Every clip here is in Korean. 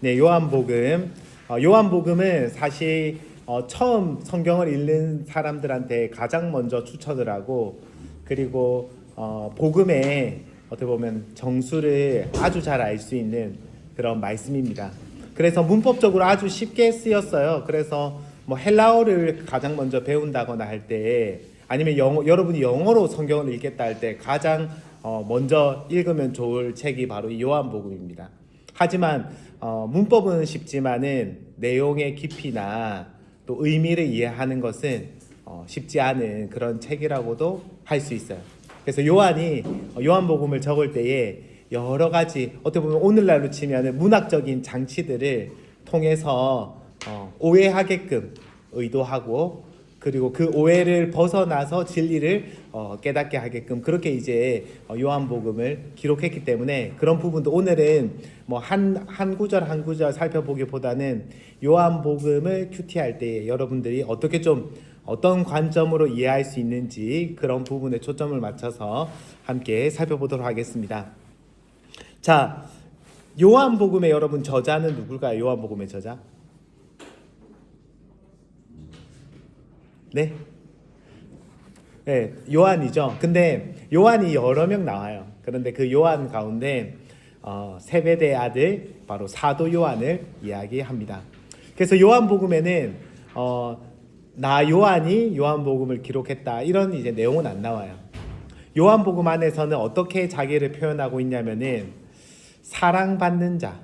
네, 요한복음. 요한복음은 사실 처음 성경을 읽는 사람들한테 가장 먼저 추천을 하고, 그리고 복음의 어떻게 보면 정수를 아주 잘 알 수 있는 그런 말씀입니다. 그래서 문법적으로 아주 쉽게 쓰였어요. 그래서 뭐 헬라어를 가장 먼저 배운다거나 할 때, 아니면 여러분이 영어로 성경을 읽겠다 할 때 가장 먼저 읽으면 좋을 책이 바로 이 요한복음입니다. 하지만 문법은 쉽지만은 내용의 깊이나 또 의미를 이해하는 것은 쉽지 않은 그런 책이라고도 할 수 있어요. 그래서 요한이 요한복음을 적을 때에 여러 가지 어떻게 보면 오늘날로 치면 문학적인 장치들을 통해서 오해하게끔 의도하고, 그리고 그 오해를 벗어나서 진리를 깨닫게 하게끔 그렇게 이제 요한복음을 기록했기 때문에, 그런 부분도 오늘은 뭐 한 구절 한 구절 살펴보기보다는 요한복음을 큐티할 때 여러분들이 어떻게 좀 어떤 관점으로 이해할 수 있는지 그런 부분에 초점을 맞춰서 함께 살펴보도록 하겠습니다. 자, 요한복음의 여러분 저자는 누굴까요? 요한복음의 저자? 네? 네, 요한이죠. 근데 요한이 여러 명 나와요. 그런데 그 요한 가운데 세베대의 아들 바로 사도 요한을 이야기합니다. 그래서 요한복음에는 나 요한이 요한복음을 기록했다 이런 이제 내용은 안 나와요. 요한복음 안에서는 어떻게 자기를 표현하고 있냐면은 사랑받는 자,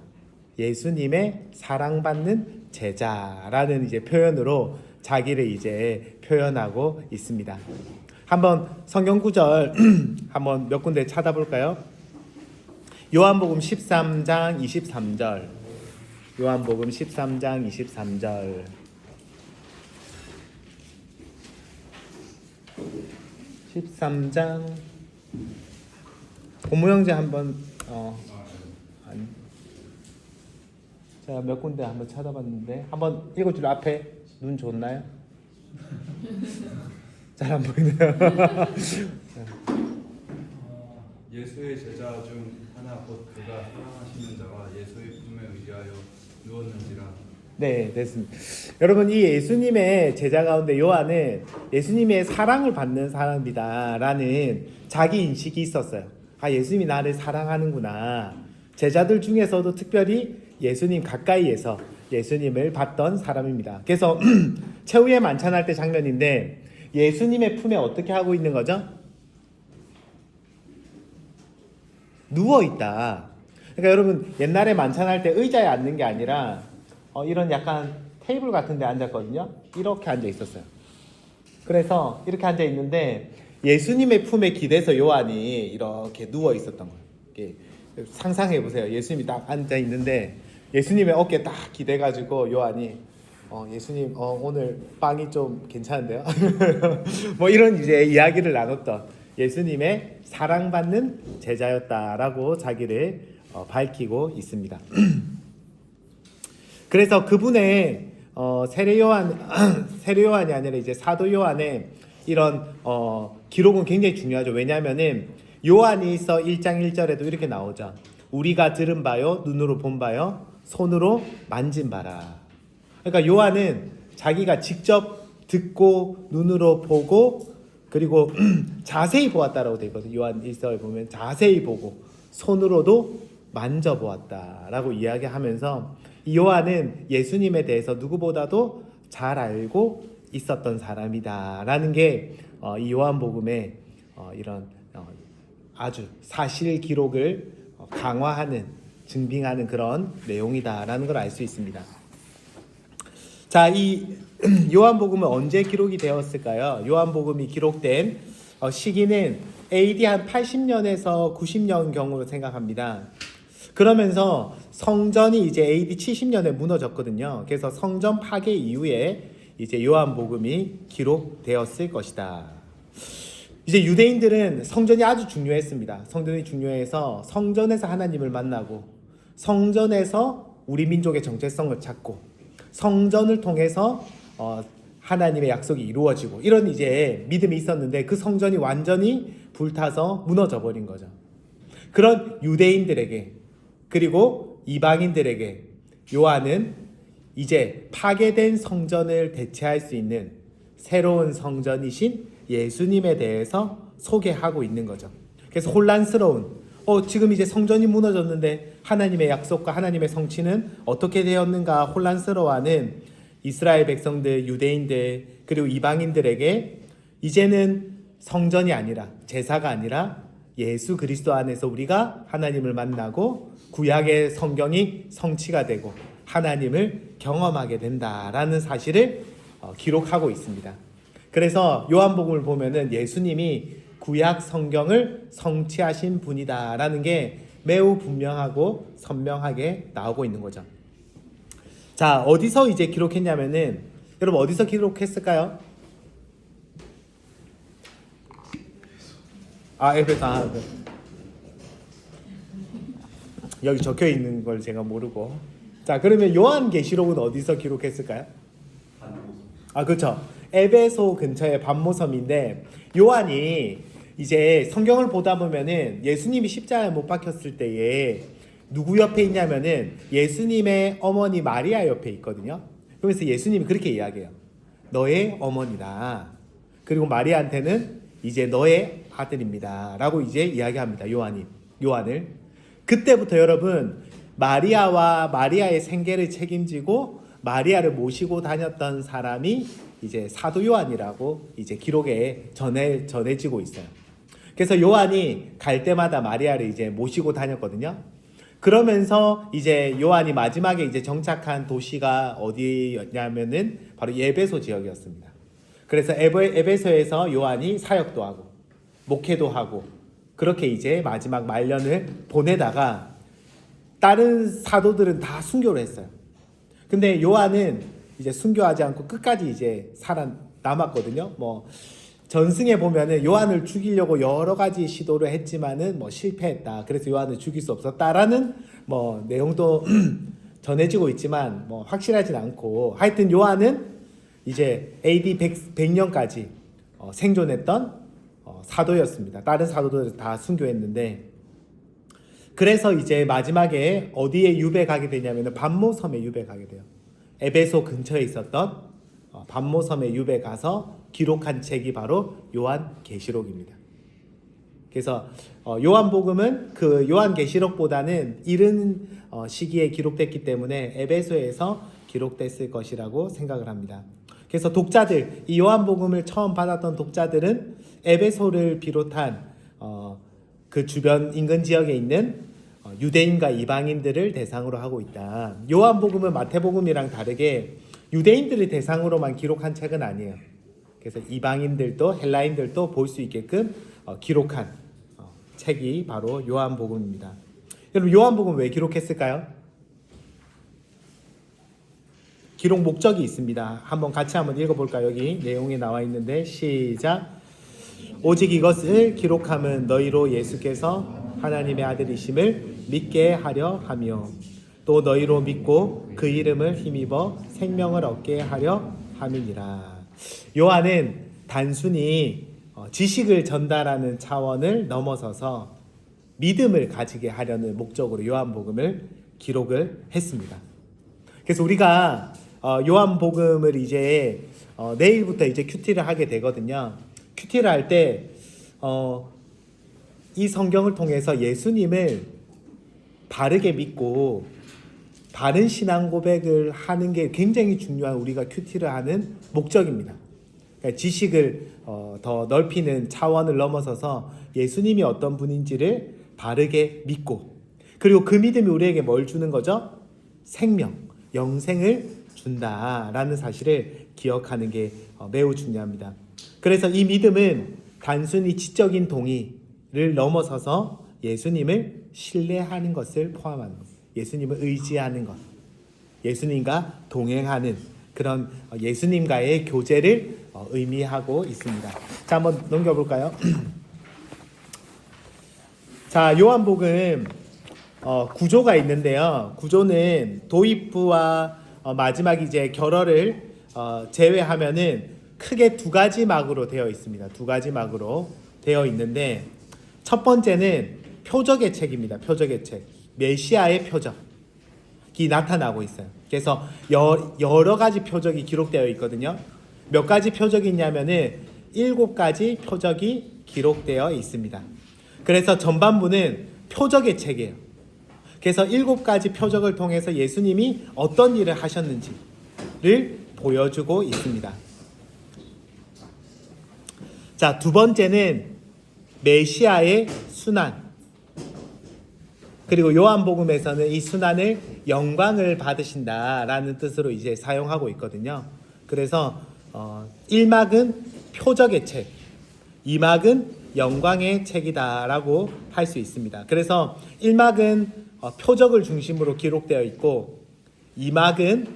예수님의 사랑받는 제자라는 이제 표현으로 자기를 이제 표현하고 있습니다. 한번 성경 구절 한번 몇 군데 찾아볼까요? 요한복음 13장 23절. 요한복음 13장 23절. 13장 고무형제 한번 제가 몇 군데 한번 찾아봤는데 한번 읽어줄래? 앞에 눈 좋나요? 잘 안 보이네요. 예수의 제자 중 하나 곧 그가 사랑하시는 자가 예수의 품에 의지하여 누웠는지라. 네, 됐습니다. 여러분, 이 예수님의 제자 가운데 요한은 예수님의 사랑을 받는 사람이다라는 자기 인식이 있었어요. 아, 예수님이 나를 사랑하는구나. 제자들 중에서도 특별히 예수님 가까이에서 예수님을 봤던 사람입니다. 그래서 최후의 만찬할 때 장면인데 예수님의 품에 어떻게 하고 있는 거죠? 누워 있다. 그러니까 여러분 옛날에 만찬할 때 의자에 앉는 게 아니라 이런 약간 테이블 같은 데 앉았거든요. 이렇게 앉아 있었어요. 그래서 이렇게 앉아 있는데 예수님의 품에 기대서 요한이 이렇게 누워 있었던 거예요. 상상해 보세요. 예수님이 딱 앉아 있는데 예수님의 어깨에 딱 기대가지고 요한이 예수님 오늘 빵이 좀 괜찮은데요? 뭐 이런 이제 이야기를 나눴던 예수님의 사랑받는 제자였다라고 자기를 밝히고 있습니다. 그래서 그분의 세례 요한이 아니라 이제 사도 요한의 이런 기록은 굉장히 중요하죠. 왜냐하면은 요한이서 1장 1절에도 이렇게 나오죠. 우리가 들은 바요, 눈으로 본 바요, 손으로 만진 바라. 그러니까 요한은 자기가 직접 듣고 눈으로 보고 그리고 자세히 보았다라고 되어 있거든요. 요한 1서에 보면 자세히 보고 손으로도 만져보았다라고 이야기하면서 이 요한은 예수님에 대해서 누구보다도 잘 알고 있었던 사람이다라는 게 이 요한복음의 이런 아주 사실 기록을 강화하는 증빙하는 그런 내용이다라는 걸 알 수 있습니다. 자, 이 요한복음은 언제 기록이 되었을까요? 요한복음이 기록된 시기는 AD 한 80년에서 90년 경으로 생각합니다. 그러면서 성전이 이제 AD 70년에 무너졌거든요. 그래서 성전 파괴 이후에 이제 요한복음이 기록되었을 것이다. 이제 유대인들은 성전이 아주 중요했습니다. 성전이 중요해서 성전에서 하나님을 만나고 성전에서 우리 민족의 정체성을 찾고 성전을 통해서 하나님의 약속이 이루어지고 이런 이제 믿음이 있었는데 그 성전이 완전히 불타서 무너져 버린 거죠. 그런 유대인들에게 그리고 이방인들에게 요한은 이제 파괴된 성전을 대체할 수 있는 새로운 성전이신 예수님에 대해서 소개하고 있는 거죠. 그래서 혼란스러운 지금 이제 성전이 무너졌는데 하나님의 약속과 하나님의 성취는 어떻게 되었는가 혼란스러워하는 이스라엘 백성들, 유대인들 그리고 이방인들에게 이제는 성전이 아니라 제사가 아니라 예수 그리스도 안에서 우리가 하나님을 만나고 구약의 성경이 성취가 되고 하나님을 경험하게 된다라는 사실을 기록하고 있습니다. 그래서 요한복음을 보면은 예수님이 구약 성경을 성취하신 분이다라는 게 매우 분명하고 선명하게 나오고 있는 거죠. 자, 어디서 이제 기록했냐면은 여러분 어디서 기록했을까요? 에베소. 여기 적혀 있는 걸 제가 모르고. 자, 그러면 요한계시록은 어디서 기록했을까요? 그렇죠. 에베소 근처의 반모섬인데 요한이 이제 성경을 보다 보면은 예수님이 십자가에 못 박혔을 때에 누구 옆에 있냐면은 예수님의 어머니 마리아 옆에 있거든요. 그러면서 예수님이 그렇게 이야기해요. 너의 어머니다. 그리고 마리아한테는 이제 너의 아들입니다. 라고 이제 이야기합니다. 요한을. 그때부터 여러분 마리아와 마리아의 생계를 책임지고 마리아를 모시고 다녔던 사람이 이제 사도 요한이라고 이제 기록에 전해지고 있어요. 그래서 요한이 갈 때마다 마리아를 이제 모시고 다녔거든요. 그러면서 이제 요한이 마지막에 이제 정착한 도시가 어디였냐면은 바로 에베소 지역이었습니다. 그래서 에베소에서 요한이 사역도 하고 목회도 하고 그렇게 이제 마지막 말년을 보내다가 다른 사도들은 다 순교를 했어요. 근데 요한은 이제 순교하지 않고 끝까지 이제 살아남았거든요. 전승에 보면은 요한을 죽이려고 여러 가지 시도를 했지만은 실패했다. 그래서 요한을 죽일 수 없었다라는 내용도 전해지고 있지만 확실하진 않고 하여튼 요한은 이제 AD 100년까지 생존했던 사도였습니다. 다른 사도들은 다 순교했는데 그래서 이제 마지막에 어디에 유배가게 되냐면은 반모섬에 유배가게 돼요. 에베소 근처에 있었던 반모섬에 유배 가서 기록한 책이 바로 요한계시록입니다. 그래서 요한복음은 그 요한계시록보다는 이른 시기에 기록됐기 때문에 에베소에서 기록됐을 것이라고 생각을 합니다. 그래서 독자들, 이 요한복음을 처음 받았던 독자들은 에베소를 비롯한 그 주변 인근 지역에 있는 유대인과 이방인들을 대상으로 하고 있다. 요한복음은 마태복음이랑 다르게 유대인들을 대상으로만 기록한 책은 아니에요. 그래서 이방인들도 헬라인들도 볼 수 있게끔 기록한 책이 바로 요한복음입니다. 여러분 요한복음 왜 기록했을까요? 기록 목적이 있습니다. 같이 한번 읽어볼까요? 여기 내용이 나와 있는데 시작. 오직 이것을 기록함은 너희로 예수께서 하나님의 아들이심을 믿게 하려 하며 또 너희로 믿고 그 이름을 힘입어 생명을 얻게 하려 함이니라. 요한은 단순히 지식을 전달하는 차원을 넘어서서 믿음을 가지게 하려는 목적으로 요한복음을 기록을 했습니다. 그래서 우리가 요한복음을 이제 내일부터 이제 큐티를 하게 되거든요. 큐티를 할 때 이 성경을 통해서 예수님을 바르게 믿고 바른 신앙 고백을 하는 게 굉장히 중요한 우리가 큐티를 하는 목적입니다. 그러니까 지식을 더 넓히는 차원을 넘어서서 예수님이 어떤 분인지를 바르게 믿고 그리고 그 믿음이 우리에게 뭘 주는 거죠? 생명, 영생을 준다라는 사실을 기억하는 게 매우 중요합니다. 그래서 이 믿음은 단순히 지적인 동의를 넘어서서 예수님을 신뢰하는 것을 포함하는 것, 예수님을 의지하는 것, 예수님과 동행하는 그런 예수님과의 교제를 의미하고 있습니다. 자, 한번 넘겨볼까요? 자, 요한복음 구조가 있는데요. 구조는 도입부와 마지막 이제 결어를 제외하면은 크게 두 가지 막으로 되어 있습니다. 두 가지 막으로 되어 있는데 첫 번째는 표적의 책입니다. 표적의 책. 메시아의 표적. 나타나고 있어요. 그래서 여러 가지 표적이 기록되어 있거든요. 몇 가지 표적이 있냐면은 7가지 표적이 기록되어 있습니다. 그래서 전반부는 표적의 책이에요. 그래서 7가지 표적을 통해서 예수님이 어떤 일을 하셨는지를 보여주고 있습니다. 자, 두 번째는 메시아의 순환. 그리고 요한복음에서는 이 순환을 영광을 받으신다라는 뜻으로 이제 사용하고 있거든요. 그래서 1막은 표적의 책, 2막은 영광의 책이다라고 할 수 있습니다. 그래서 1막은 표적을 중심으로 기록되어 있고 2막은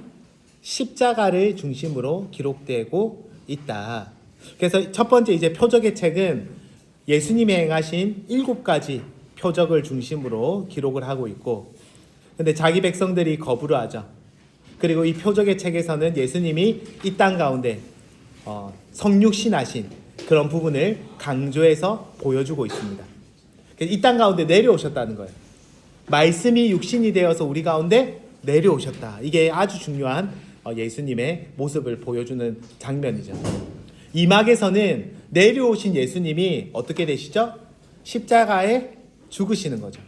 십자가를 중심으로 기록되고 있다. 그래서 첫 번째 이제 표적의 책은 예수님이 행하신 7가지 표적을 중심으로 기록을 하고 있고, 근데 자기 백성들이 거부를 하죠. 그리고 이 표적의 책에서는 예수님이 이 땅 가운데 성육신하신 그런 부분을 강조해서 보여주고 있습니다. 이 땅 가운데 내려오셨다는 거예요. 말씀이 육신이 되어서 우리 가운데 내려오셨다. 이게 아주 중요한 예수님의 모습을 보여주는 장면이죠. 이 막에서는 내려오신 예수님이 어떻게 되시죠? 십자가에 죽으시는 거죠.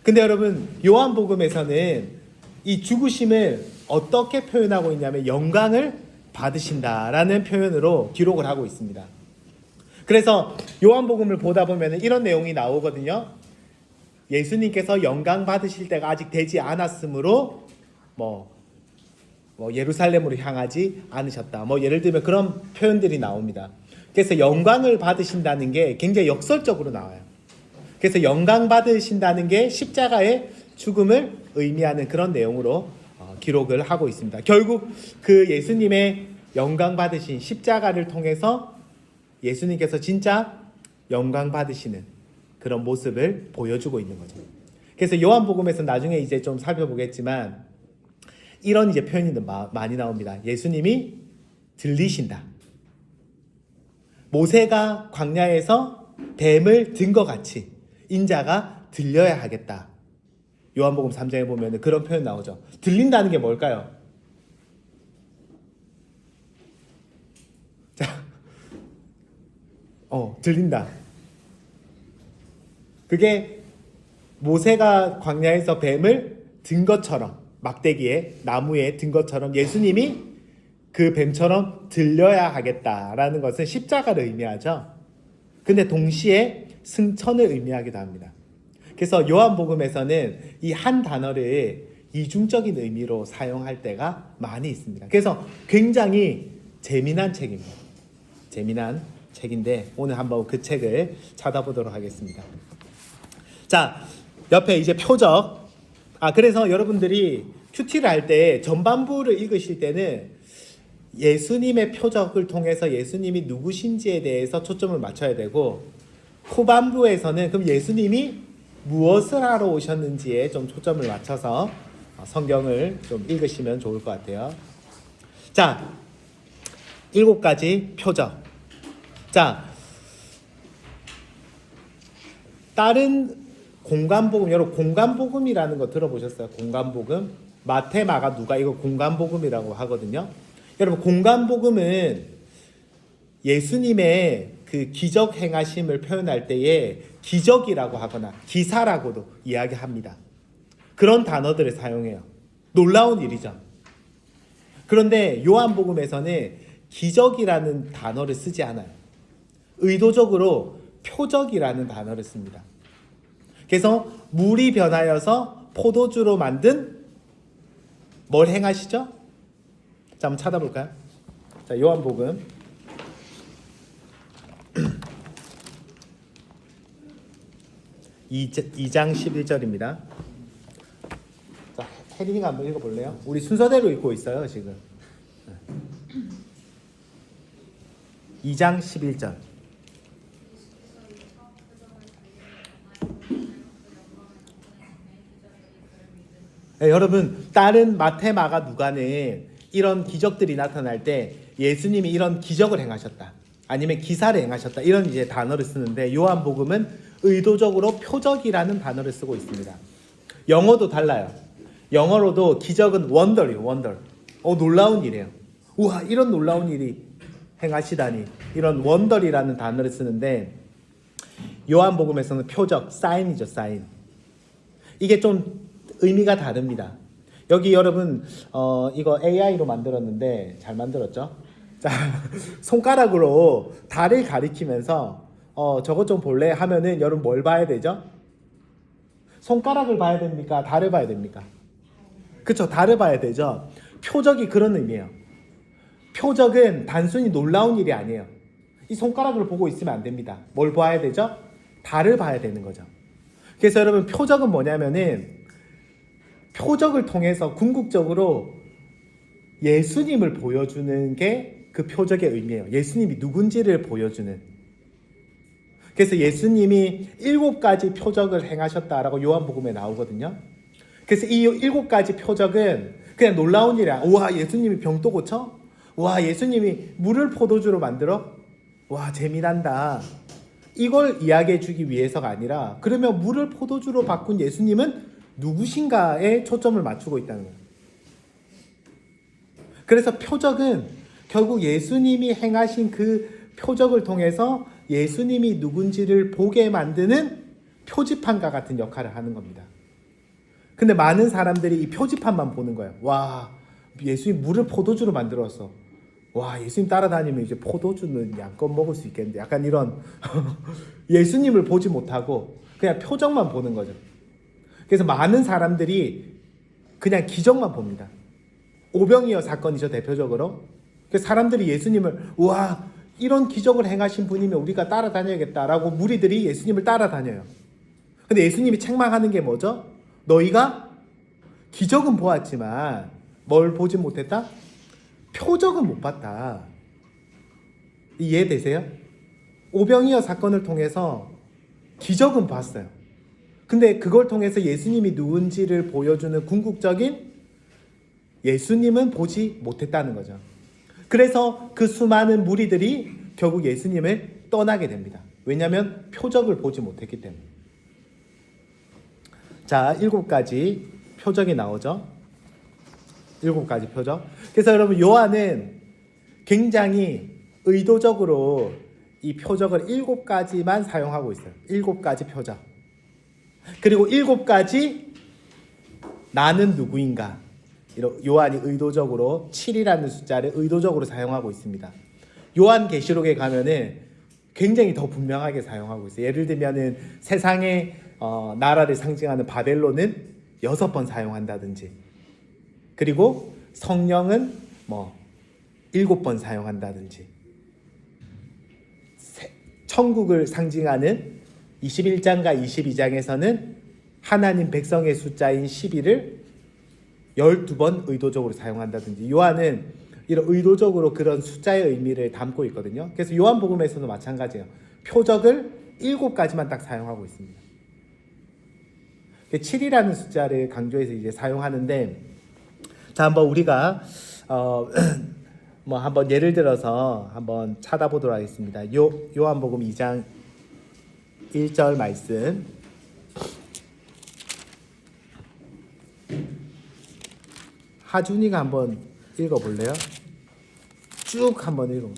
근데 여러분, 요한복음에서는 이 죽으심을 어떻게 표현하고 있냐면 영광을 받으신다라는 표현으로 기록을 하고 있습니다. 그래서 요한복음을 보다 보면 이런 내용이 나오거든요. 예수님께서 영광 받으실 때가 아직 되지 않았으므로 예루살렘으로 향하지 않으셨다. 예를 들면 그런 표현들이 나옵니다. 그래서 영광을 받으신다는 게 굉장히 역설적으로 나와요. 그래서 영광 받으신다는 게 십자가의 죽음을 의미하는 그런 내용으로 기록을 하고 있습니다. 결국 그 예수님의 영광 받으신 십자가를 통해서 예수님께서 진짜 영광 받으시는 그런 모습을 보여주고 있는 거죠. 그래서 요한복음에서 나중에 이제 좀 살펴보겠지만 이런 이제 표현이 많이 나옵니다. 예수님이 들리신다. 모세가 광야에서 뱀을 든 것 같이 인자가 들려야 하겠다. 요한복음 3장에 보면 그런 표현 나오죠. 들린다는 게 뭘까요? 자, 들린다. 그게 모세가 광야에서 뱀을 든 것처럼, 막대기에 나무에 든 것처럼 예수님이 그 뱀처럼 들려야 하겠다라는 것은 십자가를 의미하죠. 근데 동시에 승천을 의미하기도 합니다. 그래서 요한복음에서는 이 한 단어를 이중적인 의미로 사용할 때가 많이 있습니다. 그래서 굉장히 재미난 책입니다. 재미난 책인데 오늘 한번 그 책을 찾아보도록 하겠습니다. 자, 옆에 이제 표적. 그래서 여러분들이 큐티를 할 때 전반부를 읽으실 때는 예수님의 표적을 통해서 예수님이 누구신지에 대해서 초점을 맞춰야 되고, 후반부에서는 그럼 예수님이 무엇을 하러 오셨는지에 좀 초점을 맞춰서 성경을 좀 읽으시면 좋을 것 같아요. 자, 7가지 표적. 자, 다른 공간복음, 여러분 공간복음이라는 거 들어보셨어요? 공간복음? 마태, 마가, 누가 이거 공간복음이라고 하거든요. 여러분 공간복음은 예수님의 그 기적 행하심을 표현할 때에 기적이라고 하거나 기사라고도 이야기합니다. 그런 단어들을 사용해요. 놀라운 일이죠. 그런데 요한복음에서는 기적이라는 단어를 쓰지 않아요. 의도적으로 표적이라는 단어를 씁니다. 그래서 물이 변하여서 포도주로 만든 뭘 행하시죠? 자, 한번 찾아볼까요? 자, 요한복음 2장 11절입니다. 자, 혜린이가 한번 읽어볼래요? 우리 순서대로 읽고 있어요 지금. 2장 11절. 네, 여러분 다른 마태, 마가, 누가는 이런 기적들이 나타날 때 예수님이 이런 기적을 행하셨다, 아니면 기사를 행하셨다, 이런 이제 단어를 쓰는데 요한복음은 의도적으로 표적이라는 단어를 쓰고 있습니다. 영어도 달라요. 영어로도 기적은 wonder이에요. wonder. 놀라운 일이에요. 우와, 이런 놀라운 일이 행하시다니. 이런 wonder이라는 단어를 쓰는데 요한복음에서는 표적, 사인이죠. 사인. 이게 좀 의미가 다릅니다. 여기 여러분 이거 AI로 만들었는데 잘 만들었죠? 자, 손가락으로 달을 가리키면서 저것 좀 볼래? 하면은 여러분 뭘 봐야 되죠? 손가락을 봐야 됩니까? 달을 봐야 됩니까? 그쵸, 달을 봐야 되죠. 표적이 그런 의미예요. 표적은 단순히 놀라운 일이 아니에요. 이 손가락을 보고 있으면 안 됩니다. 뭘 봐야 되죠? 달을 봐야 되는 거죠. 그래서 여러분 표적은 뭐냐면은 표적을 통해서 궁극적으로 예수님을 보여주는 게 그 표적의 의미예요. 예수님이 누군지를 보여주는. 그래서 예수님이 7가지 표적을 행하셨다라고 요한복음에 나오거든요. 그래서 이 7가지 표적은 그냥 놀라운 일이야. 우와, 예수님이 병도 고쳐? 와, 예수님이 물을 포도주로 만들어? 와, 재미난다. 이걸 이야기해 주기 위해서가 아니라 그러면 물을 포도주로 바꾼 예수님은 누구신가에 초점을 맞추고 있다는 거예요. 그래서 표적은 결국 예수님이 행하신 그 표적을 통해서 예수님이 누군지를 보게 만드는 표지판과 같은 역할을 하는 겁니다. 근데 많은 사람들이 이 표지판만 보는 거예요. 와, 예수님 물을 포도주로 만들었어. 와, 예수님 따라다니면 이제 포도주는 양껏 먹을 수 있겠는데. 약간 이런 예수님을 보지 못하고 그냥 표적만 보는 거죠. 그래서 많은 사람들이 그냥 기적만 봅니다. 오병이어 사건이죠, 대표적으로. 그래서 사람들이 예수님을 와, 이런 기적을 행하신 분이면 우리가 따라다녀야겠다라고 무리들이 예수님을 따라다녀요. 근데 예수님이 책망하는 게 뭐죠? 너희가 기적은 보았지만 뭘 보지 못했다? 표적은 못 봤다. 이해되세요? 오병이어 사건을 통해서 기적은 봤어요. 근데 그걸 통해서 예수님이 누군지를 보여주는 궁극적인 예수님은 보지 못했다는 거죠. 그래서 그 수많은 무리들이 결국 예수님을 떠나게 됩니다. 왜냐하면 표적을 보지 못했기 때문에. 자, 7가지 표적이 나오죠. 7가지 표적. 그래서 여러분 요한은 굉장히 의도적으로 이 표적을 7가지만 사용하고 있어요. 7가지 표적. 그리고 7가지 나는 누구인가. 요한이 의도적으로 7이라는 숫자를 의도적으로 사용하고 있습니다. 요한계시록에 가면은 굉장히 더 분명하게 사용하고 있어요. 예를 들면은 세상의 나라를 상징하는 바벨론은 6번 사용한다든지, 그리고 성령은 7번 사용한다든지, 천국을 상징하는 21장과 22장에서는 하나님 백성의 숫자인 12를 12번 의도적으로 사용한다든지, 요한은 이런 의도적으로 그런 숫자의 의미를 담고 있거든요. 그래서 요한복음에서도 마찬가지예요. 표적을 7가지만 딱 사용하고 있습니다. 7이라는 숫자를 강조해서 이제 사용하는데, 자, 한번 우리가 한번 예를 들어서 한번 찾아보도록 하겠습니다. 요한복음 2장 1절 말씀. 하준이가 한번 읽어볼래요? 쭉 한번 읽어.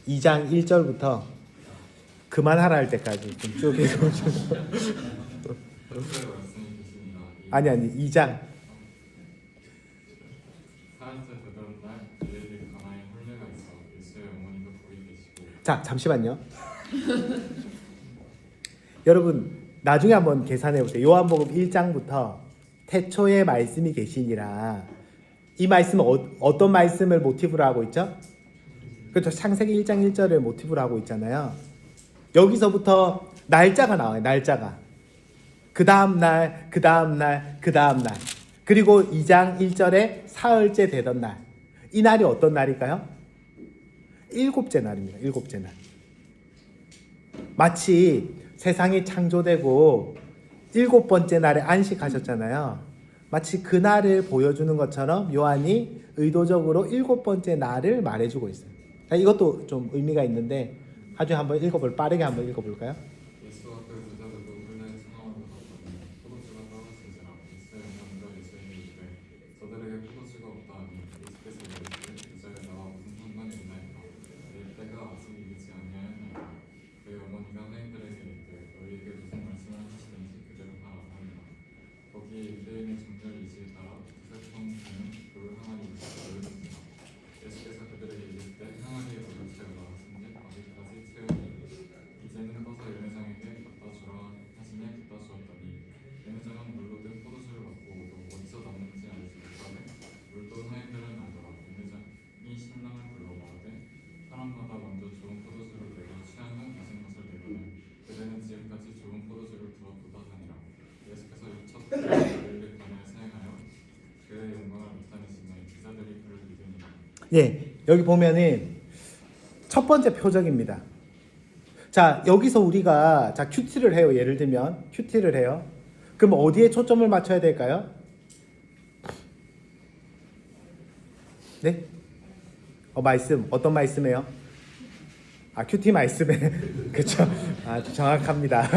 2장 1절부터 그만하라 할 때까지 좀 쭉 읽어보시죠. 아니 2장. 자, 잠시만요. 여러분 나중에 한번 계산해 보세요. 요한복음 1장부터 태초에 말씀이 계시니라. 이 말씀은 어떤 말씀을 모티브로 하고 있죠? 그렇죠. 창세기 1장 1절을 모티브로 하고 있잖아요. 여기서부터 날짜가 나와요. 날짜가. 그 다음 날, 그 다음 날, 그 다음 날. 그리고 2장 1절에 사흘째 되던 날. 이 날이 어떤 날일까요? 7째 날입니다. 7째 날. 마치 세상이 창조되고 7번째 날에 안식하셨잖아요. 마치 그 날을 보여주는 것처럼 요한이 의도적으로 7번째 날을 말해주고 있어요. 이것도 좀 의미가 있는데 아주 한번 빠르게 한번 읽어볼까요? 예, 여기 보면은 첫 번째 표적입니다. 자, 여기서 우리가 자 큐티를 해요. 예를 들면 큐티를 해요. 그럼 어디에 초점을 맞춰야 될까요? 네? 말씀 어떤 말씀이에요? 아, 큐티 말씀에 그렇죠. 아주 정확합니다.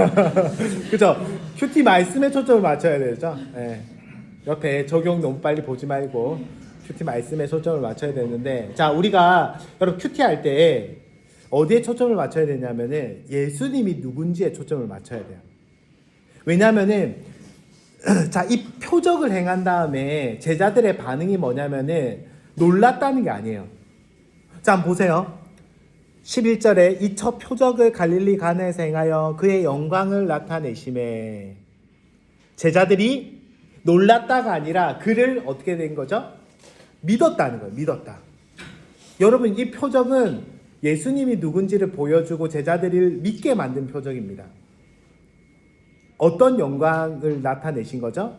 그렇죠. 큐티 말씀에 초점을 맞춰야 되죠. 네. 옆에 적용 너무 빨리 보지 말고 큐티 말씀에 초점을 맞춰야 되는데, 자, 우리가 여러분 큐티 할 때 어디에 초점을 맞춰야 되냐면은 예수님이 누군지에 초점을 맞춰야 돼요. 왜냐면은 자, 이 표적을 행한 다음에 제자들의 반응이 뭐냐면은 놀랐다는 게 아니에요. 자, 한번 보세요. 11절에 이 첫 표적을 갈릴리 가나에서 행하여 그의 영광을 나타내심에, 제자들이 놀랐다가 아니라 그를 어떻게 된 거죠? 믿었다는 거예요. 믿었다. 여러분, 이 표적은 예수님이 누군지를 보여주고 제자들을 믿게 만든 표적입니다. 어떤 영광을 나타내신 거죠?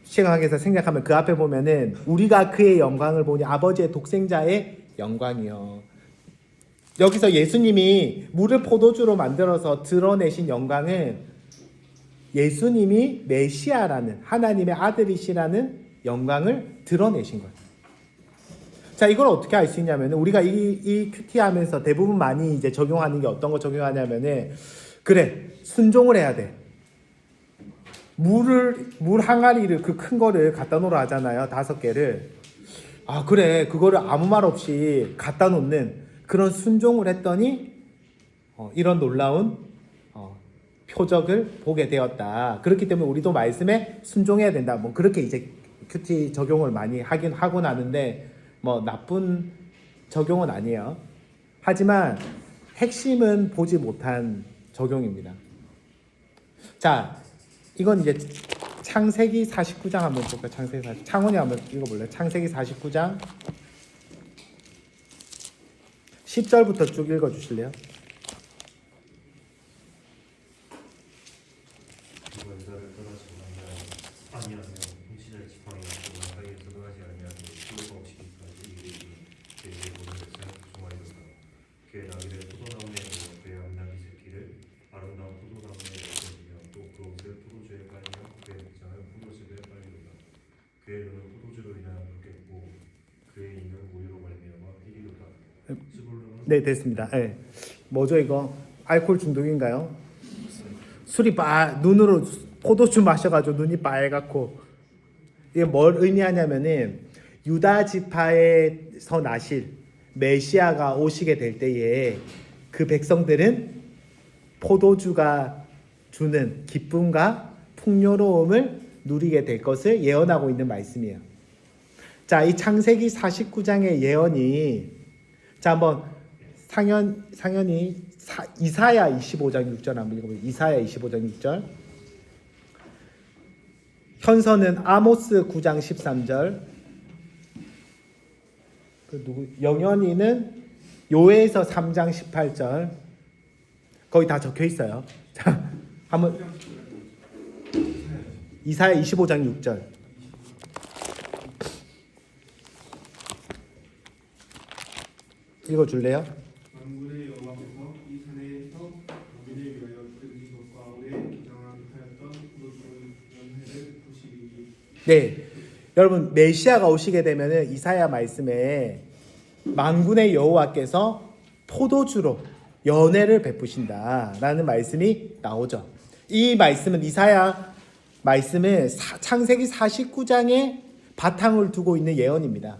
시각에서 생각하면 그 앞에 보면은 우리가 그의 영광을 보니 아버지의 독생자의 영광이요. 여기서 예수님이 물을 포도주로 만들어서 드러내신 영광은 예수님이 메시아라는 하나님의 아들이시라는 영광을 드러내신 거예요. 자, 이걸 어떻게 알 수 있냐면 우리가 이 큐티 하면서 대부분 많이 이제 적용하는 게 어떤 거 적용하냐면은, 그래, 순종을 해야 돼. 물 항아리를 그 큰 거를 갖다 놓으라 하잖아요. 5개를. 아, 그래, 그거를 아무 말 없이 갖다 놓는 그런 순종을 했더니 이런 놀라운 표적을 보게 되었다. 그렇기 때문에 우리도 말씀에 순종해야 된다. 뭐 그렇게 이제 큐티 적용을 많이 하곤 하는데 뭐 나쁜 적용은 아니에요. 하지만 핵심은 보지 못한 적용입니다. 자, 이건 이제 창세기 49장 한번 볼까요? 창세기 40. 창원이 한번 읽어볼래요? 창세기 49장 10절부터 쭉 읽어주실래요? 그의 눈은 포도주로 인하여 붉겠고 그의 이는 우유로 말미암아 이리로다. 네, 됐습니다. 네. 뭐죠 이거? 알코올 중독인가요? 술이 눈으로 포도주 마셔가지고 눈이 빨갛고, 이게 뭘 의미하냐면은 유다 지파에서 나실 메시아가 오시게 될 때에 그 백성들은 포도주가 주는 기쁨과 풍요로움을 누리게 될 것을 예언하고 있는 말씀이에요. 자, 이 창세기 49장의 예언이, 자, 한번 상현이 이사야 25장 6절 한번 읽어보세요. 이사야 25장 6절. 현서는 아모스 9장 13절. 영현이는 요에서 3장 18절. 거기 다 적혀 있어요. 자, 한번 이사야 25장 6절. 읽어줄래요? 만군의 여호와께서 이 산에서 당신을 위하여 이 것과 오래 기장하였던 포도주 연회를 보시리니. 네, 여러분 메시아가 오시게 되면은 이사야 말씀에 만군의 여호와께서 포도주로 연회를 베푸신다라는 말씀이 나오죠. 이 말씀은 이사야 말씀은 창세기 49장에 바탕을 두고 있는 예언입니다.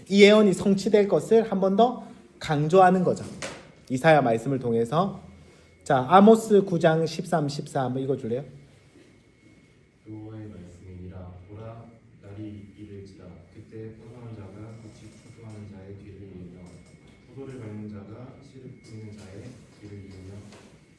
이 예언이 성취될 것을 한 번 더 강조하는 거죠. 이사야 말씀을 통해서. 자, 아모스 9장 13, 14 한번 읽어줄래요? 여호와의 말씀이니라. 보라, 날이 이를지다. 그때 포도하는 자가 같이 포도하는 자의 뒤를 이으며 포도를 밟는 자가 씨를 뿌리는 자의 뒤를 이으며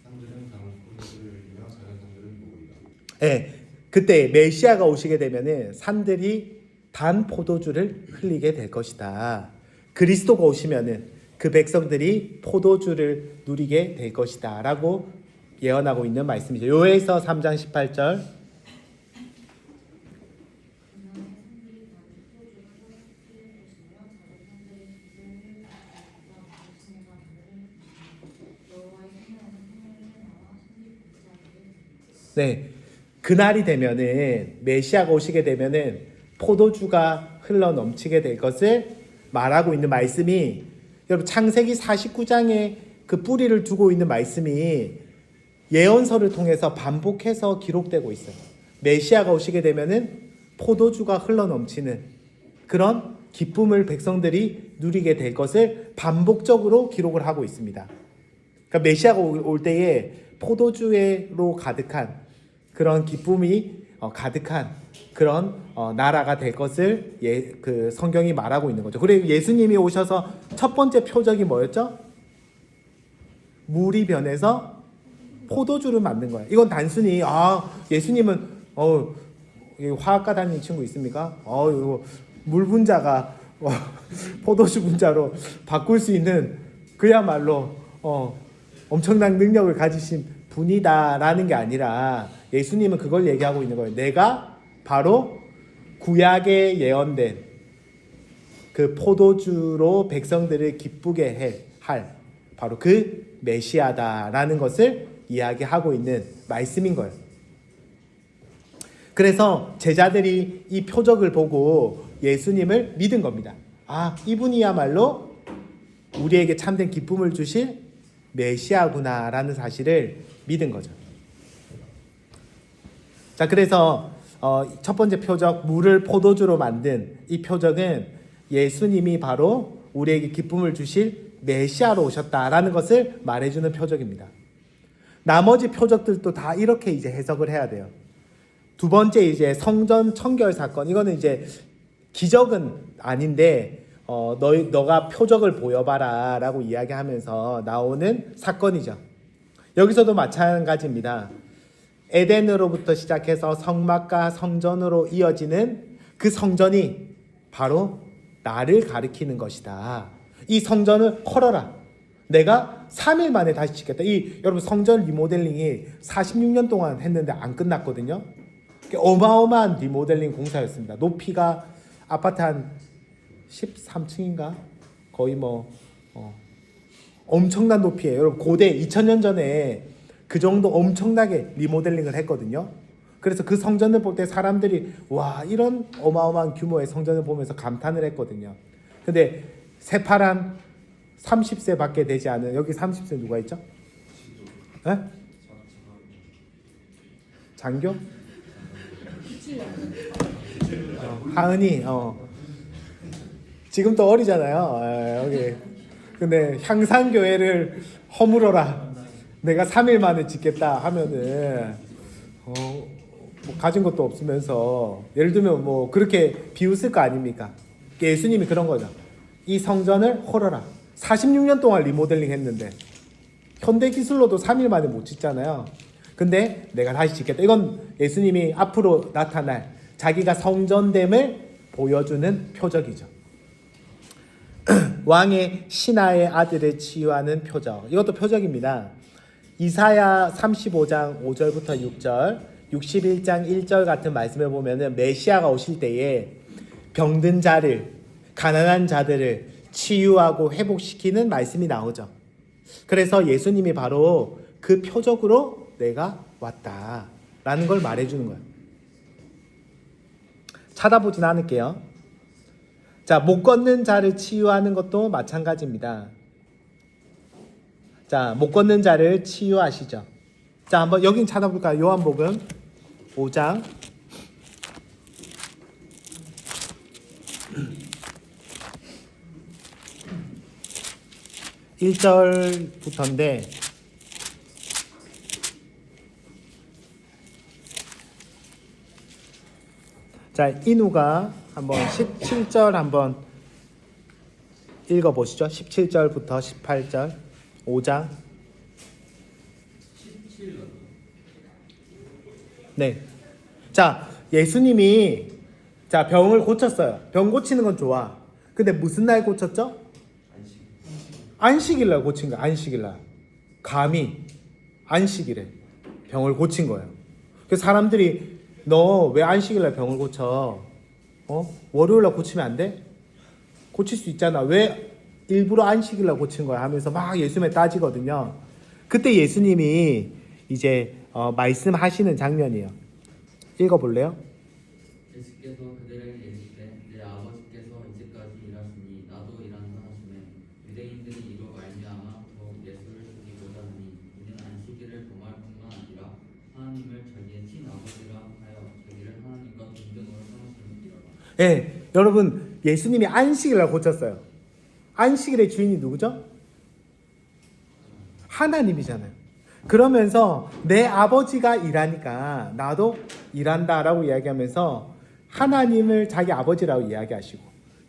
산들은 강한 포도주를 흘리며 작은 산들은 녹으리라. 네, 그때 메시아가 오시게 되면은 산들이 단 포도주를 흘리게 될 것이다. 그리스도가 오시면은 그 백성들이 포도주를 누리게 될 것이다 라고 예언하고 있는 말씀이죠. 요에서 3장 18절. 네, 그날이 되면은 메시아가 오시게 되면은 포도주가 흘러 넘치게 될 것을 말하고 있는 말씀이 여러분 창세기 49장에 그 뿌리를 두고 있는 말씀이 예언서를 통해서 반복해서 기록되고 있어요. 메시아가 오시게 되면은 포도주가 흘러 넘치는 그런 기쁨을 백성들이 누리게 될 것을 반복적으로 기록을 하고 있습니다. 그러니까 메시아가 올 때에 포도주로 가득한 그런 기쁨이 가득한 그런 나라가 될 것을 그 성경이 말하고 있는 거죠. 그리고 예수님이 오셔서 첫 번째 표적이 뭐였죠? 물이 변해서 포도주를 만든 거예요. 이건 단순히 예수님은 화학과 다니는 친구 있습니까? 이거 물 분자가 포도주 분자로 바꿀 수 있는 그야말로 엄청난 능력을 가지신 분이다라는 게 아니라 예수님은 그걸 얘기하고 있는 거예요. 내가 바로 구약에 예언된 그 포도주로 백성들을 기쁘게 할 바로 그 메시아다라는 것을 이야기하고 있는 말씀인 거예요. 그래서 제자들이 이 표적을 보고 예수님을 믿은 겁니다. 이분이야말로 우리에게 참된 기쁨을 주실 메시아구나라는 사실을 믿은 거죠. 자, 그래서 첫 번째 표적, 물을 포도주로 만든 이 표적은 예수님이 바로 우리에게 기쁨을 주실 메시아로 오셨다라는 것을 말해주는 표적입니다. 나머지 표적들도 다 이렇게 이제 해석을 해야 돼요. 두 번째 이제 성전 청결 사건, 이거는 이제 기적은 아닌데 너가 표적을 보여봐라 라고 이야기하면서 나오는 사건이죠. 여기서도 마찬가지입니다. 에덴으로부터 시작해서 성막과 성전으로 이어지는 그 성전이 바로 나를 가리키는 것이다. 이 성전을 헐어라. 내가 3일 만에 다시 짓겠다. 여러분 성전 리모델링이 46년 동안 했는데 안 끝났거든요. 어마어마한 리모델링 공사였습니다. 높이가 아파트 한 13층인가? 거의 엄청난 높이에요. 여러분 고대 2000년 전에 그 정도 엄청나게 리모델링을 했거든요. 그래서 그 성전을 볼 때 사람들이 와, 이런 어마어마한 규모의 성전을 보면서 감탄을 했거든요. 근데 새파란 30세밖에 되지 않은, 여기 30세 누가 있죠? 네? 장교? 하은이 지금 또 어리잖아요. 여기. 근데 향상교회를 허물어라. 내가 3일 만에 짓겠다 하면은 뭐 가진 것도 없으면서 예를 들면 뭐 그렇게 비웃을 거 아닙니까? 예수님이 그런 거죠. 이 성전을 헐어라. 46년 동안 리모델링 했는데 현대 기술로도 3일 만에 못 짓잖아요. 근데 내가 다시 짓겠다. 이건 예수님이 앞으로 나타날 자기가 성전됨을 보여주는 표적이죠. 왕의 신하의 아들을 치유하는 표적. 이것도 표적입니다. 이사야 35장 5절부터 6절, 61장 1절 같은 말씀을 보면은 메시아가 오실 때에 병든 자를, 가난한 자들을 치유하고 회복시키는 말씀이 나오죠. 그래서 예수님이 바로 그 표적으로 내가 왔다라는 걸 말해주는 거예요. 찾아보진 않을게요. 자, 못 걷는 자를 치유하는 것도 마찬가지입니다. 자, 못 걷는 자를 치유하시죠. 자, 한번 여긴 찾아볼까요? 요한복음 5장 1절부터인데 자, 인우가 한번 17절 한번 읽어보시죠. 17절부터 18절 5장. 네. 자, 예수님이 병을 고쳤어요. 병 고치는 건 좋아. 근데 무슨 날 고쳤죠? 안식일 날 고친 거야. 안식일 날. 감히 안식일에 병을 고친 거예요. 그래서 사람들이 너 왜 안식일 날 병을 고쳐? 월요일 날 고치면 안 돼? 고칠 수 있잖아. 왜 일부러 안식일 날 고친 거야? 하면서 막 예수님을 따지거든요. 그때 예수님이 이제 말씀하시는 장면이에요. 읽어볼래요? 예수께서 그들에게 이르시되 내 아버지께서 이제까지 일하시니 나도 일한다 하시매 유대인들이 이로 말미암아 더욱 예수를 죽이고자 하니 이는 안식일을 범할 뿐만 아니라 하나님을 자기의 친아버지라 하여 자기를 하나님과 동등으로 삼으심이니라. 예, 여러분 예수님이 안식일을 고쳤어요. 안식일의 주인이 누구죠? 하나님이잖아요. 그러면서 내 아버지가 일하니까 나도 일한다라고 이야기하면서 하나님을 자기 아버지라고 이야기하시고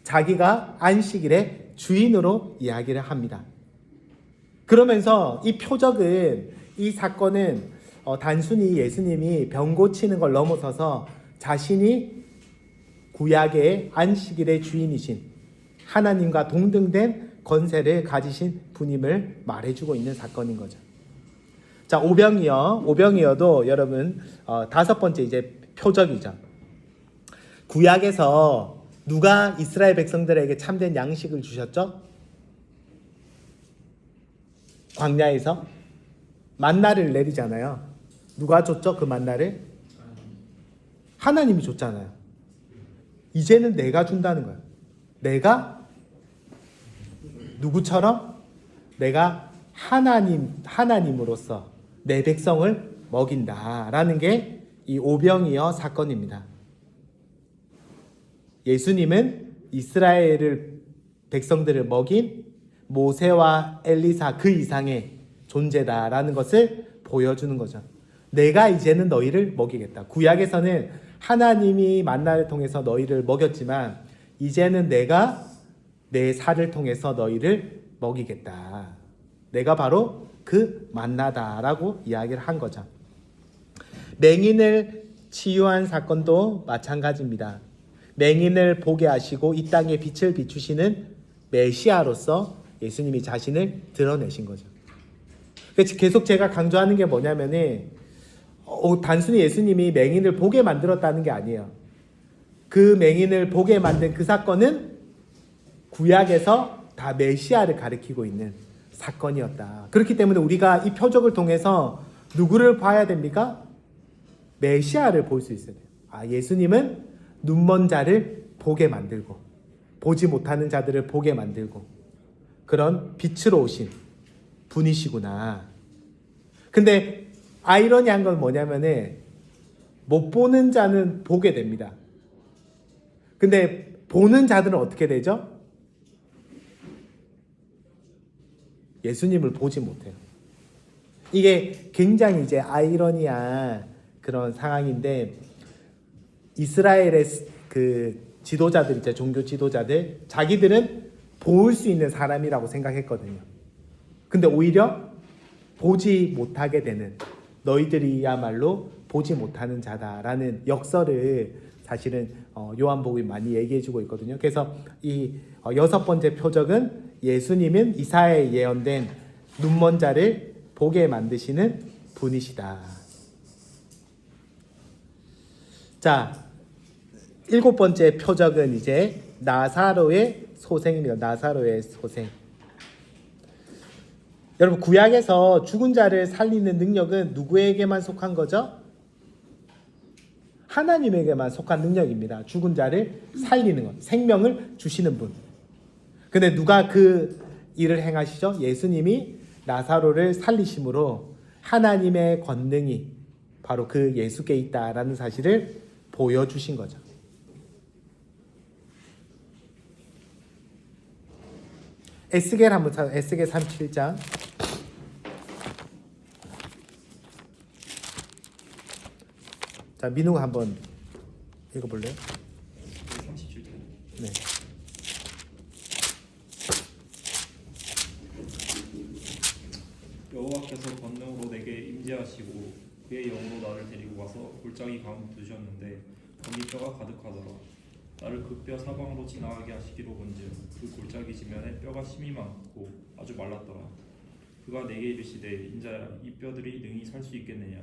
자기가 안식일의 주인으로 이야기를 합니다. 그러면서 이 표적은 이 사건은 단순히 예수님이 병 고치는 걸 넘어서서 자신이 구약의 안식일의 주인이신 하나님과 동등된 권세를 가지신 분임을 말해주고 있는 사건인 거죠. 자, 오병이어도 여러분 5번째 이제 표적이죠. 구약에서 누가 이스라엘 백성들에게 참된 양식을 주셨죠? 광야에서 만나를 내리잖아요. 누가 줬죠? 그 만나를? 하나님이 줬잖아요. 이제는 내가 준다는 거예요. 내가 누구처럼? 내가 하나님으로서 내 백성을 먹인다라는 게 이 오병이어 사건입니다. 예수님은 이스라엘을 백성들을 먹인 모세와 엘리사 그 이상의 존재다라는 것을 보여주는 거죠. 내가 이제는 너희를 먹이겠다. 구약에서는 하나님이 만나를 통해서 너희를 먹였지만 이제는 내가 내 살을 통해서 너희를 먹이겠다. 내가 바로 그 만나다라고 이야기를 한 거죠. 맹인을 치유한 사건도 마찬가지입니다. 맹인을 보게 하시고 이 땅에 빛을 비추시는 메시아로서 예수님이 자신을 드러내신 거죠. 계속 제가 강조하는 게 뭐냐면은 단순히 예수님이 맹인을 보게 만들었다는 게 아니에요. 그 맹인을 보게 만든 그 사건은 구약에서 다 메시아를 가리키고 있는 사건이었다. 그렇기 때문에 우리가 이 표적을 통해서 누구를 봐야 됩니까? 메시아를 볼 수 있어야 돼요. 예수님은 눈먼 자를 보게 만들고 보지 못하는 자들을 보게 만들고 그런 빛으로 오신 분이시구나. 근데 아이러니한 건 뭐냐면은 못 보는 자는 보게 됩니다. 근데 보는 자들은 어떻게 되죠? 예수님을 보지 못해요. 이게 굉장히 이제 아이러니한 그런 상황인데 이스라엘의 그 지도자들 이제 종교 지도자들 자기들은 볼 수 있는 사람이라고 생각했거든요. 근데 오히려 보지 못하게 되는 너희들이야말로 보지 못하는 자다라는 역설을 사실은 요한복음이 많이 얘기해주고 있거든요. 그래서 이 6번째 표적은 예수님은 이사야에 예언된 눈먼 자를 보게 만드시는 분이시다. 자, 7번째 표적은 이제 나사로의 소생입니다. 나사로의 소생. 여러분 구약에서 죽은 자를 살리는 능력은 누구에게만 속한 거죠? 하나님에게만 속한 능력입니다. 죽은 자를 살리는 것, 생명을 주시는 분. 근데 누가 그 일을 행하시죠? 예수님이 나사로를 살리심으로 하나님의 권능이 바로 그 예수께 있다라는 사실을 보여주신 거죠. 에스겔 한번 에스겔 37장. 자, 민우가 한번 읽어볼래요? 37절. 네. 여호와께서 권능으로 내게 임재하시고 그의 영으로 나를 데리고 가서 골짜기 가운데 두셨는데 거기 뼈가 가득하더라. 나를 그 뼈 사방으로 지나가게 하시기로본즉 그 골짜기 지면에 뼈가 심이 많고 아주 말랐더라. 그가 내게 이르시되 인자야 이 뼈들이 능히 살 수 있겠느냐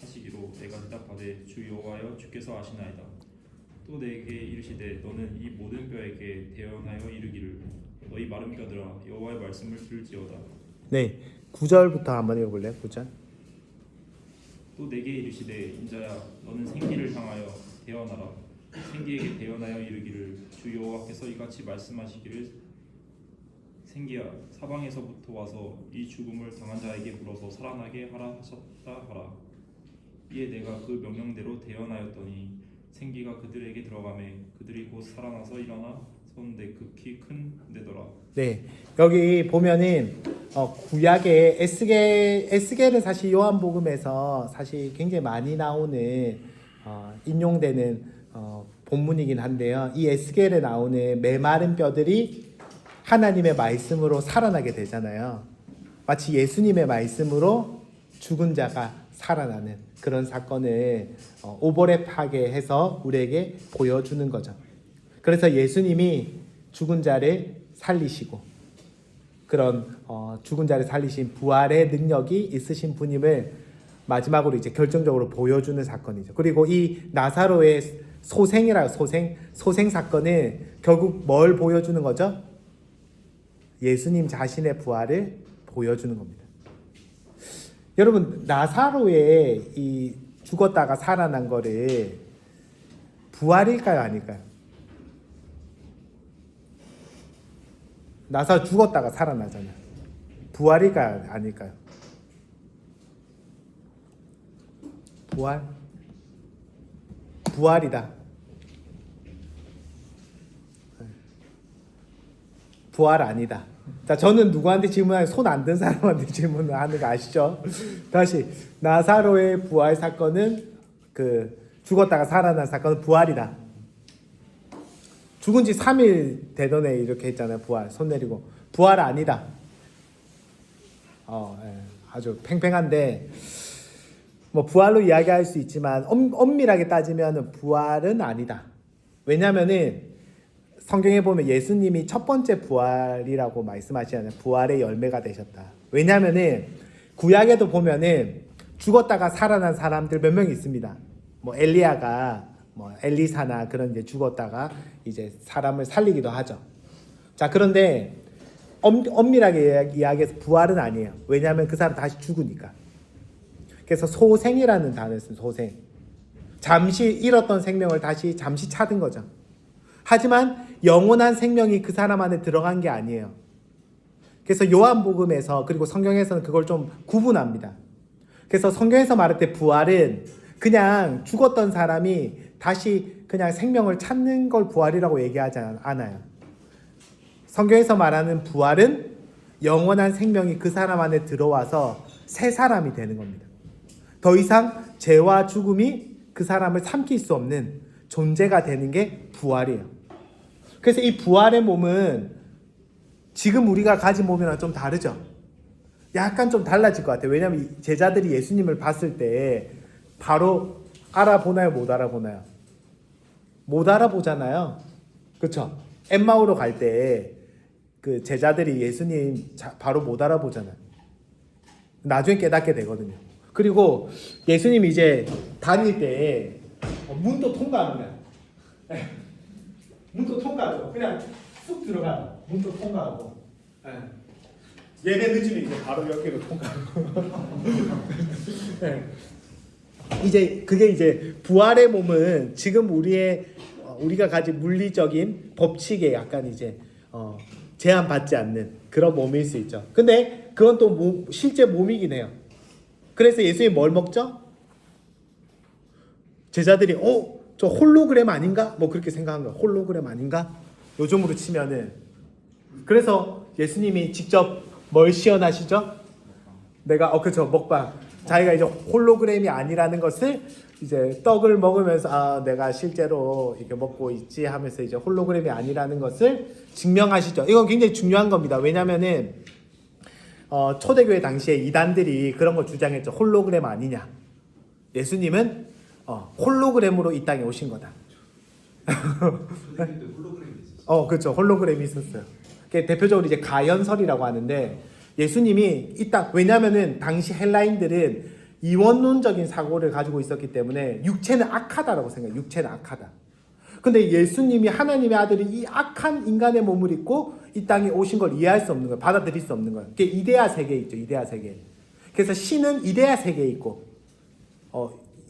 하시기로 내가 대답하되 주 여호와여 주께서 아시나이다. 또 내게 이르시되 너는 이 모든 뼈에게 대언하여 이르기를 너희 마른 뼈들아 여호와의 말씀을 들을지어다. 네. 9절부터 한번 읽어볼래요? 9절. 또 내게 이르시되 인자야 너는 생기를 향하여 대언하라. 생기에게 대언하여 이르기를 주 여호와께서 이같이 말씀하시기를 생기야 사방에서부터 와서 이 죽음을 당한 자에게 물어서 살아나게 하라 하셨다 하라. 이에 내가 그 명령대로 대언하였더니 생기가 그들에게 들어가매 그들이 곧 살아나서 일어나 섰는데 극히 큰 데더라. 네, 여기 보면은 구약의 에스겔은 사실 요한복음에서 사실 굉장히 많이 나오는 인용되는 본문이긴 한데요. 이 에스겔에 나오는 메마른 뼈들이 하나님의 말씀으로 살아나게 되잖아요. 마치 예수님의 말씀으로 죽은 자가 살아나는 그런 사건을 오버랩하게 해서 우리에게 보여주는 거죠. 그래서 예수님이 죽은 자를 살리시고 그런 죽은 자를 살리신 부활의 능력이 있으신 분임을 마지막으로 이제 결정적으로 보여주는 사건이죠. 그리고 이 나사로의 소생 사건은 결국 뭘 보여주는 거죠? 예수님 자신의 부활을 보여주는 겁니다. 여러분, 나사로의 이 죽었다가 살아난 거를 부활일까요, 아닐까요? 나사로 죽었다가 살아나잖아요. 부활일까요, 아닐까요? 부활이다. 부활 아니다. 자, 저는 누구한테 질문하는 손 안 든 사람한테 질문을 하는 거 아시죠? 다시 나사로의 부활 사건은 그 죽었다가 살아난 사건은 부활이다. 죽은 지 3일 되던 애 이렇게 했잖아요. 부활 손 내리고 부활 아니다. 아주 팽팽한데 뭐 부활로 이야기할 수 있지만 엄밀하게 따지면 부활은 아니다. 왜냐면은 성경에 보면 예수님이 첫 번째 부활이라고 말씀하시잖아요. 부활의 열매가 되셨다. 왜냐면은 구약에도 보면은 죽었다가 살아난 사람들 몇 명 있습니다. 뭐 엘리야가 뭐 엘리사나 그런 이제 죽었다가 이제 사람을 살리기도 하죠. 자, 그런데 엄밀하게 이야기해서 부활은 아니에요. 왜냐하면 그 사람 다시 죽으니까. 그래서 소생이라는 단어를 쓴 소생. 잠시 잃었던 생명을 다시 잠시 찾은 거죠. 하지만 영원한 생명이 그 사람 안에 들어간 게 아니에요. 그래서 요한복음에서 그리고 성경에서는 그걸 좀 구분합니다. 그래서 성경에서 말할 때 부활은 그냥 죽었던 사람이 다시 그냥 생명을 찾는 걸 부활이라고 얘기하지 않아요. 성경에서 말하는 부활은 영원한 생명이 그 사람 안에 들어와서 새 사람이 되는 겁니다. 더 이상 죄와 죽음이 그 사람을 삼킬 수 없는 존재가 되는 게 부활이에요. 그래서 이 부활의 몸은 지금 우리가 가진 몸이랑 좀 다르죠. 약간 좀 달라질 것 같아요. 왜냐하면 제자들이 예수님을 봤을 때 바로 알아보나요? 못 알아보나요? 못 알아보잖아요. 그렇죠? 엠마오로 갈 때 그 제자들이 예수님 바로 못 알아보잖아요. 나중에 깨닫게 되거든요. 그리고 예수님이 이제 다닐 때 문도 통과하는 거야. 문도 통과하죠. 그냥 쑥 들어가. 문도 통과하고. 예배 늦으면 이제 바로 여기로 통과하고. 이제 그게 이제 부활의 몸은 지금 우리가 가진 물리적인 법칙에 약간 이제 제한받지 않는 그런 몸일 수 있죠. 근데 그건 또 실제 몸이긴 해요. 그래서 예수님이 뭘 먹죠? 제자들이 저 홀로그램 아닌가? 뭐 그렇게 생각한 거야. 홀로그램 아닌가? 요즘으로 치면은. 그래서 예수님이 직접 뭘 시연하시죠? 그렇죠. 먹방. 자기가 이제 홀로그램이 아니라는 것을 이제 떡을 먹으면서 내가 실제로 이렇게 먹고 있지 하면서 이제 홀로그램이 아니라는 것을 증명하시죠. 이건 굉장히 중요한 겁니다. 왜냐면은 초대교회 당시에 이단들이 그런 걸 주장했죠. 홀로그램 아니냐. 예수님은 홀로그램으로 이 땅에 오신 거다. 그렇죠. 홀로그램이 있었어요. 대표적으로 이제 가연설이라고 하는데 예수님이 이 땅, 왜냐면은 당시 헬라인들은 이원론적인 사고를 가지고 있었기 때문에 육체는 악하다라고 생각해요. 육체는 악하다. 근데 예수님이 하나님의 아들이 이 악한 인간의 몸을 입고 이 땅에 오신 걸 이해할 수 없는 거예요. 받아들일 수 없는 거예요. 그게 이데아 세계에 있죠. 이데아 세계. 그래서 신은 이데아 세계에 있고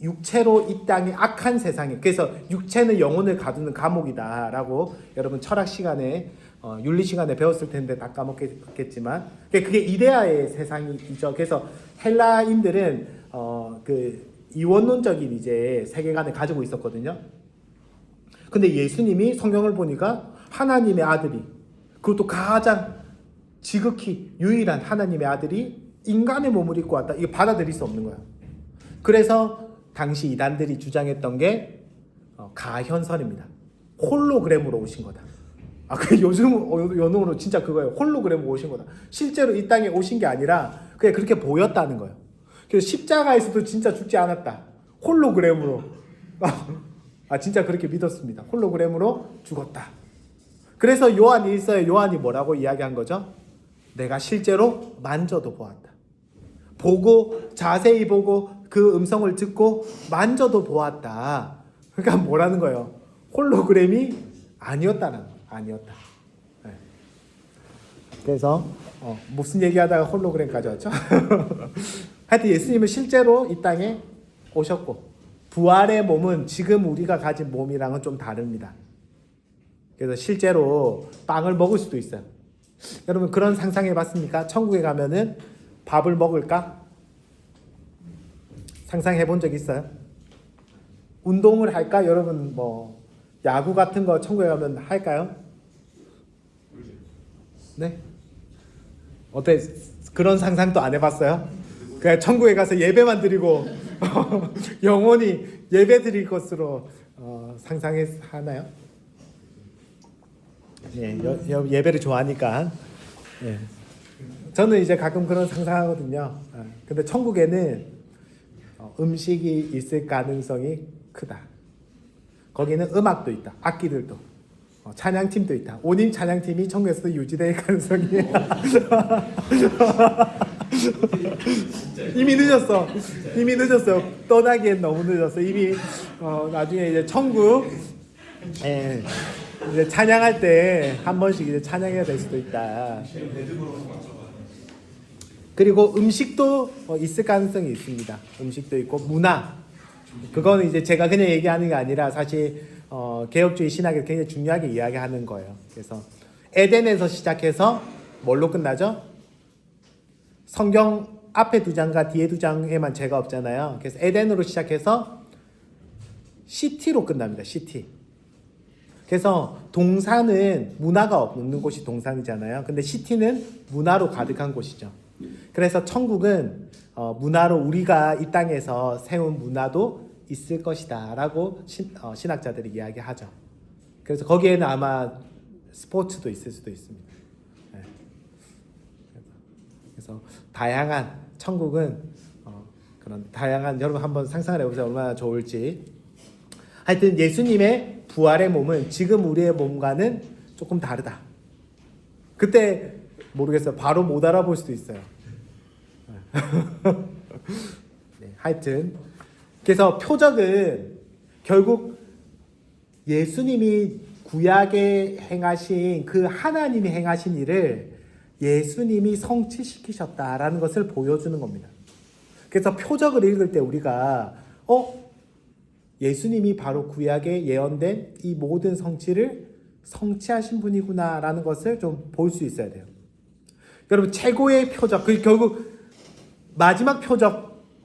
육체로 이 땅이 악한 세상에, 그래서 육체는 영혼을 가두는 감옥이다라고 여러분 철학 시간에 윤리 시간에 배웠을 텐데 다 까먹겠지만 그게 이데아의 세상이죠. 그래서 헬라인들은 그 이원론적인 이제 세계관을 가지고 있었거든요. 근데 예수님이 성경을 보니까 하나님의 아들이, 그것도 가장 지극히 유일한 하나님의 아들이 인간의 몸을 입고 왔다. 이거 받아들일 수 없는 거야. 그래서 당시 이단들이 주장했던 게 가현선입니다. 홀로그램으로 오신 거다. 그 요즘 연으로 진짜 그거예요. 홀로그램으로 오신 거다. 실제로 이 땅에 오신 게 아니라 그냥 그렇게 보였다는 거예요. 그래서 십자가에서도 진짜 죽지 않았다. 홀로그램으로. 진짜 그렇게 믿었습니다. 홀로그램으로 죽었다. 그래서 요한 1서에 요한이 뭐라고 이야기한 거죠? 내가 실제로 만져도 보았다. 보고 자세히 보고 그 음성을 듣고 만져도 보았다. 그러니까 뭐라는 거예요? 홀로그램이 아니었다는 거예요. 아니었다. 네. 그래서 무슨 얘기하다가 홀로그램까지 왔죠? 하여튼 예수님은 실제로 이 땅에 오셨고 부활의 몸은 지금 우리가 가진 몸이랑은 좀 다릅니다. 그래서 실제로 빵을 먹을 수도 있어요. 여러분 그런 상상해 봤습니까? 천국에 가면은 밥을 먹을까? 상상해 본 적 있어요? 운동을 할까? 여러분 뭐 야구 같은 거 천국에 가면 할까요? 네? 어때? 그런 상상도 안 해봤어요? 그냥 천국에 가서 예배만 드리고 영원히 예배 드릴 것으로 상상하나요? 네, 예배를 좋아하니까. 네. 저는 이제 가끔 그런 상상하거든요. 근데 천국에는 음식이 있을 가능성이 크다. 거기는 음악도 있다. 악기들도. 찬양팀도 있다. 5인 찬양팀이 천국에서도 유지될 가능성이 이미 늦었어. 이미 늦었어요. 떠나기엔 너무 늦었어. 이미 나중에 이제 천국 이제 찬양할 때 한 번씩 이제 찬양해야 될 수도 있다. 그리고 음식도 있을 가능성이 있습니다. 음식도 있고 문화. 그거는 이제 제가 그냥 얘기하는 게 아니라 사실 개혁주의 신학에 굉장히 중요하게 이야기하는 거예요. 그래서 에덴에서 시작해서 뭘로 끝나죠? 성경 앞에 2장과 뒤에 2장에만 죄가 없잖아요. 그래서 에덴으로 시작해서 시티로 끝납니다. 시티. 그래서 동산은 문화가 없는 곳이 동산이잖아요. 근데 시티는 문화로 가득한 곳이죠. 그래서 천국은 문화로 우리가 이 땅에서 세운 문화도 있을 것이다 라고 신학자들이 이야기하죠. 그래서 거기에는 아마 스포츠도 있을 수도 있습니다. 네. 그래서 다양한 천국은 그런 다양한, 여러분 한번 상상을 해보세요. 얼마나 좋을지. 하여튼 예수님의 부활의 몸은 지금 우리의 몸과는 조금 다르다. 그때 모르겠어요. 바로 못 알아볼 수도 있어요. 네, 하여튼 그래서 표적은 결국 예수님이 구약에 행하신 그 하나님이 행하신 일을 예수님이 성취시키셨다라는 것을 보여주는 겁니다. 그래서 표적을 읽을 때 우리가 예수님이 바로 구약에 예언된 이 모든 성취를 성취하신 분이구나라는 것을 좀 볼 수 있어야 돼요. 여러분 최고의 표적, 그 결국 마지막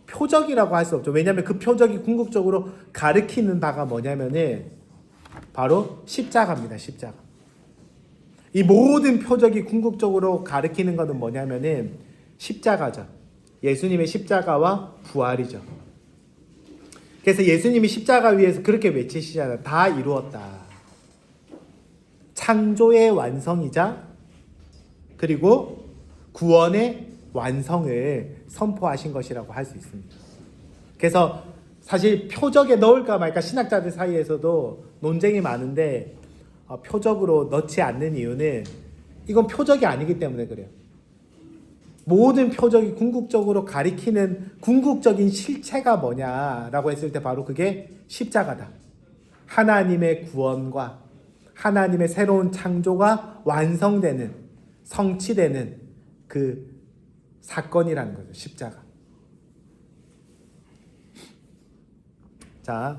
표적이라고 할 수 없죠. 왜냐하면 그 표적이 궁극적으로 가리키는 바가 뭐냐면은 바로 십자가입니다. 십자가. 이 모든 표적이 궁극적으로 가리키는 것은 뭐냐면은 십자가죠. 예수님의 십자가와 부활이죠. 그래서 예수님이 십자가 위에서 그렇게 외치시잖아요. 다 이루었다. 창조의 완성이자 그리고 구원의 완성을 선포하신 것이라고 할 수 있습니다. 그래서 사실 표적에 넣을까 말까 신학자들 사이에서도 논쟁이 많은데 표적으로 넣지 않는 이유는 이건 표적이 아니기 때문에 그래요. 모든 표적이 궁극적으로 가리키는 궁극적인 실체가 뭐냐라고 했을 때 바로 그게 십자가다. 하나님의 구원과 하나님의 새로운 창조가 완성되는, 성취되는 그 사건이라는 거죠. 십자가. 자,